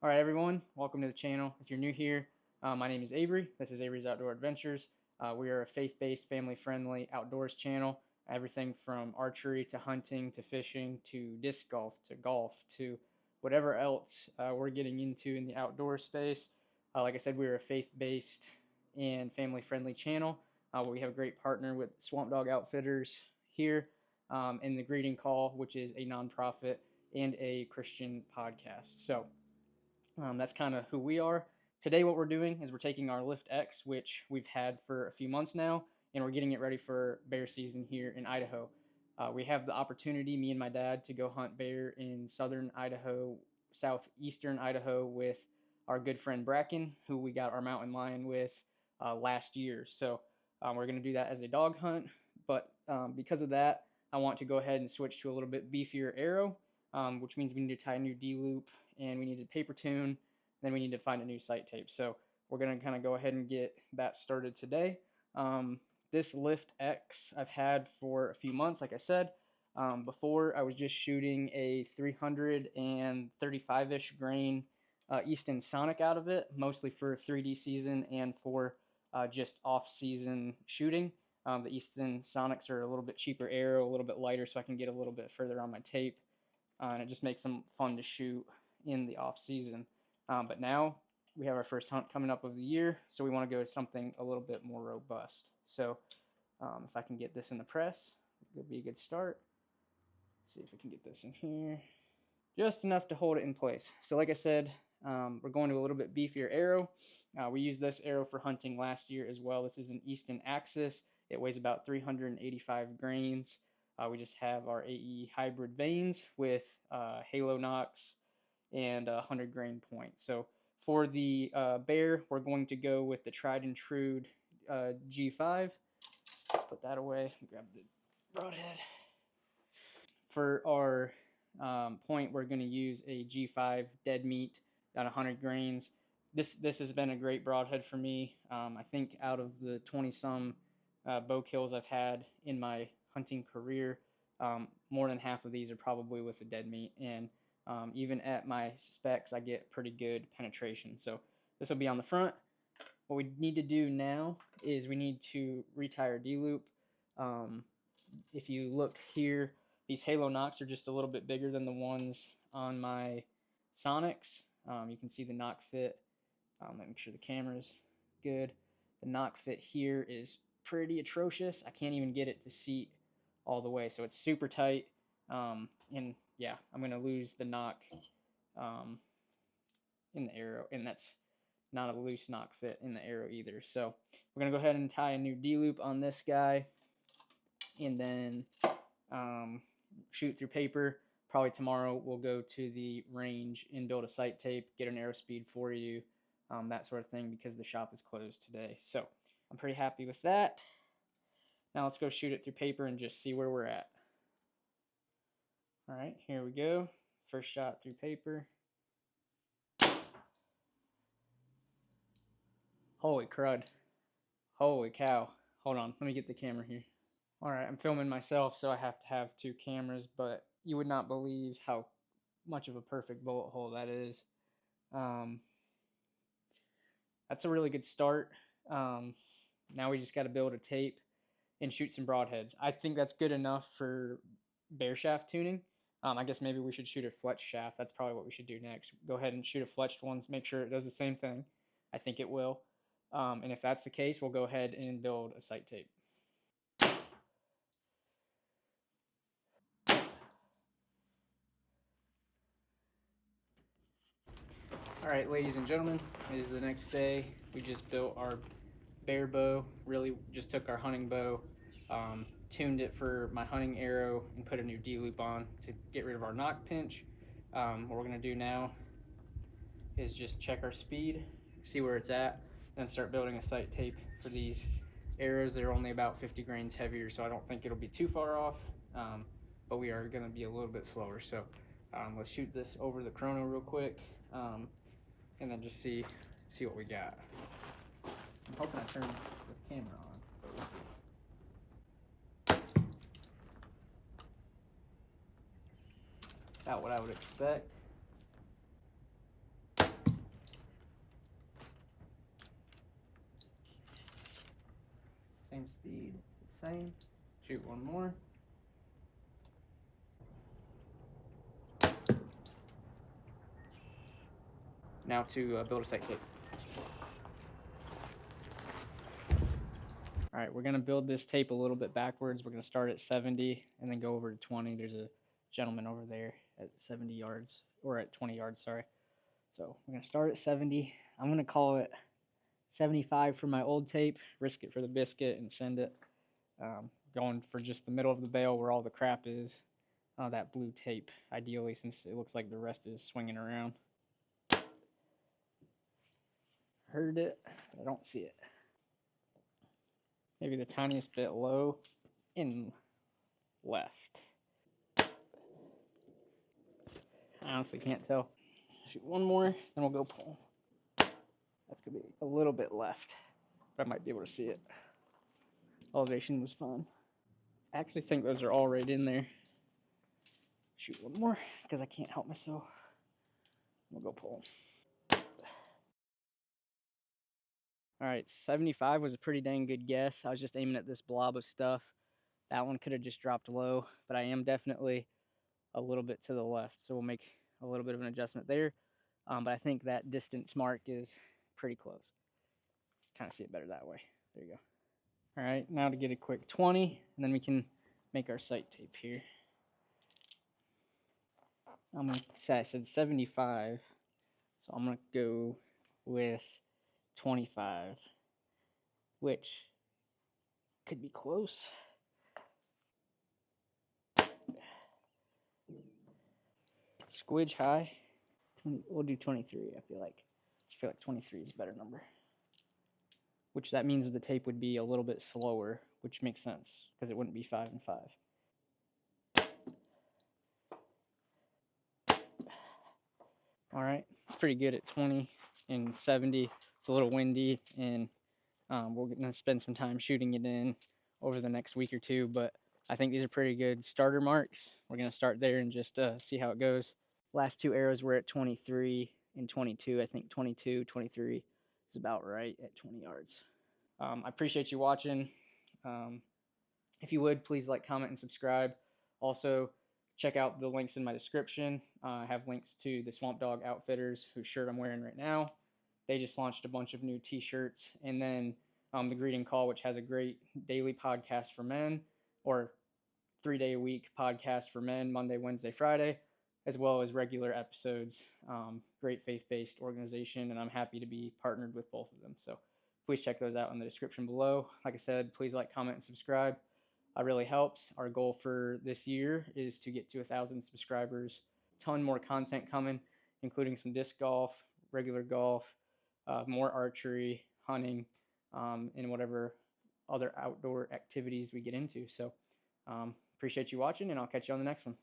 All right, everyone, welcome to the channel. If you're new here, my name is Avery. This is Avery's Outdoor Adventures. We are a faith-based, family-friendly outdoors channel. Everything from archery to hunting to fishing to disc golf to whatever else we're getting into in the outdoor space. Like I said, we're a faith-based and family-friendly channel. We have a great partner with Swamp Dog Outfitters here in the Greeting Call, which is a nonprofit and a Christian podcast. So that's kind of who we are. Today what we're doing is we're taking our Lift X, which we've had for a few months now, and we're getting it ready for bear season here in Idaho. We have the opportunity, me and my dad, to go hunt bear in southern Idaho, southeastern Idaho with our good friend Bracken, who we got our mountain lion with last year. So we're going to do that as a dog hunt, but because of that, I want to go ahead and switch to a little bit beefier arrow, which means we need to tie a new D-loop, and we need to paper tune, then we need to find a new sight tape. So we're going to kind of go ahead and get that started today. This Lift X I've had for a few months, like I said. Before I was just shooting a 335-ish grain Easton Sonic out of it, mostly for 3D season and for just off-season shooting. The Easton Sonics are a little bit cheaper arrow, a little bit lighter, so I can get a little bit further on my tape, and it just makes them fun to shoot in the off season. But now we have our first hunt coming up of the year, so we want to go to something a little bit more robust. So if I can get this in the press, it would be a good start. Let's see if we can get this in here. Just enough to hold it in place. So like I said, we're going to a little bit beefier arrow. We used this arrow for hunting last year as well. This is an Easton Axis. It weighs about 385 grains. We just have our AE hybrid vanes with halo nocks and a 100 grain point. So for the bear, we're going to go with the tried and true G5. Put that away. Grab the broadhead. For our point, we're going to use a G5 dead meat at 100 grains. This has been a great broadhead for me. I think out of the 20-some bow kills I've had in my hunting career, more than half of these are probably with a dead meat, and even at my specs, I get pretty good penetration. So this will be on the front. What we need to do now is we need to retie our D-loop. If you look here, these halo nocks are just a little bit bigger than the ones on my Sonics. You can see the knock fit. Let me make sure the camera's good. The knock fit here is pretty atrocious. I can't even get it to seat all the way, so it's super tight. And yeah, I'm going to lose the knock in the arrow, and that's not a loose knock fit in the arrow either. So we're going to go ahead and tie a new D-loop on this guy, and then shoot through paper. Probably tomorrow we'll go to the range and build a sight tape, get an arrow speed for you, that sort of thing, because the shop is closed today. So I'm pretty happy with that. Now let's go shoot it through paper and just see where we're at. All right, here we go. First shot through paper. Holy crud. Holy cow. Hold on, let me get the camera here. All right, I'm filming myself, so I have to have two cameras, but you would not believe how much of a perfect bullet hole that is. That's a really good start. Now we just got to build a tape and shoot some broadheads. I think that's good enough for bear shaft tuning. I guess maybe we should shoot a fletched shaft. That's probably what we should do next. Go ahead and shoot a fletched one, make sure it does the same thing. I think it will. And if that's the case, we'll go ahead and build a sight tape. All right, ladies and gentlemen, it is the next day. We just built our bear bow. Really just took our hunting bow, tuned it for my hunting arrow, and put a new D-loop on to get rid of our knock pinch. What we're gonna do now is just check our speed, see where it's at, then start building a sight tape for these arrows. They're only about 50 grains heavier, so I don't think it'll be too far off, but we are gonna be a little bit slower. So let's shoot this over the chrono real quick, and then just see what we got. I'm hoping I turn the camera on, but we'll see. About what I would expect. same speed, the same. Shoot one more. Now to build a sight tape. All right, we're gonna build this tape a little bit backwards. We're gonna start at 70 and then go over to 20. There's a gentleman over there at 70 yards, or at 20 yards, sorry. So we're gonna start at 70. I'm gonna call it 75 for my old tape, risk it for the biscuit, and send it. Going for just the middle of the bale where all the crap is. That blue tape, ideally, since it looks like the rest is swinging around. Heard it, but I don't see it. Maybe the tiniest bit low and left. I honestly can't tell. Shoot one more, then we'll go pull. That's gonna be a little bit left, but I might be able to see it. Elevation was fun. I actually think those are all right in there. Shoot one more, because I can't help myself. We'll go pull. All right, 75 was a pretty dang good guess. I was just aiming at this blob of stuff. That one could have just dropped low, but I am definitely a little bit to the left, so we'll make a little bit of an adjustment there. But I think that distance mark is pretty close. Kind of see it better that way. There you go. All right, now to get a quick 20, and then we can make our sight tape here. I'm gonna say I said 75, so I'm gonna go with 25, which could be close. Squidge high. We'll do 23. I feel like 23 is a better number. Which that means the tape would be a little bit slower, which makes sense because it wouldn't be 5 and 5. All right, it's pretty good at 20 and 70. It's a little windy, and we're going to spend some time shooting it in over the next week or two, but I think these are pretty good starter marks. We're going to start there and just see how it goes. Last two arrows were at 23 and 22. I think 22, 23 is about right at 20 yards. I appreciate you watching. If you would, please like, comment, and subscribe. Also, check out the links in my description. I have links to the Swamp Dog Outfitters, whose shirt I'm wearing right now. They just launched a bunch of new t-shirts. And then the Greeting Call, which has a great daily podcast for men, or 3-day-a-week podcast for men, Monday, Wednesday, Friday, as well as regular episodes. Great faith-based organization, and I'm happy to be partnered with both of them. So please check those out in the description below. Like I said, please like, comment, and subscribe. It really helps. Our goal for this year is to get to 1,000 subscribers. Ton more content coming, including some disc golf, regular golf, more archery, hunting, and whatever other outdoor activities we get into. So appreciate you watching, and I'll catch you on the next one.